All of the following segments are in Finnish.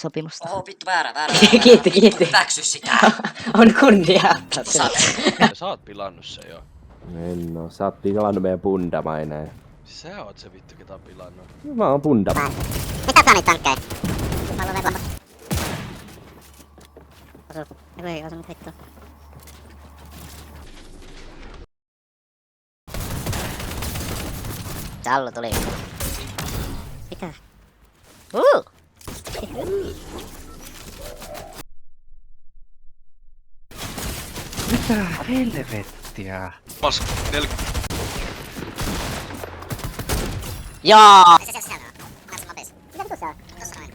sopimusta. Oho, vittu väärä. Kiitti. Hyväksy sitä. On kunnia. Sä oot pilannut sen jo. En oo, sä oot pilannut meidän pundamainen. Sä oot se vittu, ketä on pilannut. Mä oon punda. Mitä planit tankkeja? Mä luulen vamma. Ei osunut hittoa. Sallo tuli. Mitä? Mitä helvettiä? Mas 4. Joo! Se siellä on. Anna nopees. Mitä vitu siellä? Tossa noin.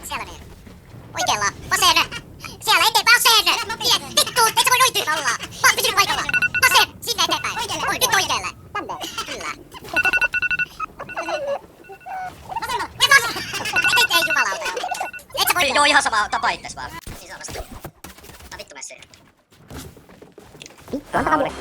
Siellä niin. Oikeella. Vasen! Siellä eteenpäin vasen! Vittu! Et sä voi oikein olla! Pysy paikalla! Vasen! Sinne eteenpäin! Oi, nyt oikealle! Tänne! Kyllä! Vasella! Ei jumalauta! Et sä voi... Joo, ihan sama. Tapa itses vaan. Siis on sitä. Tää vittu mene siihen. Vittu, antakaa mulle.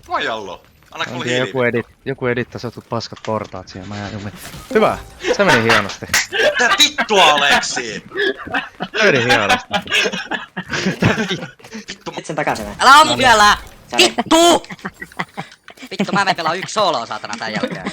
Moi Jallo. Annaks mulle hiili? Joku edittasi jotkut paskat portaat siihen, mä jään jumiin. Hyvä! Se meni hienosti. Mitä vittua, Aleksi? Se meni hienosti. Vittu, Nyt sen takaisin. Älä ammu vielä! Vittu! Vittu, mä menen pelaa 1 soloa saatana tän jälkeen.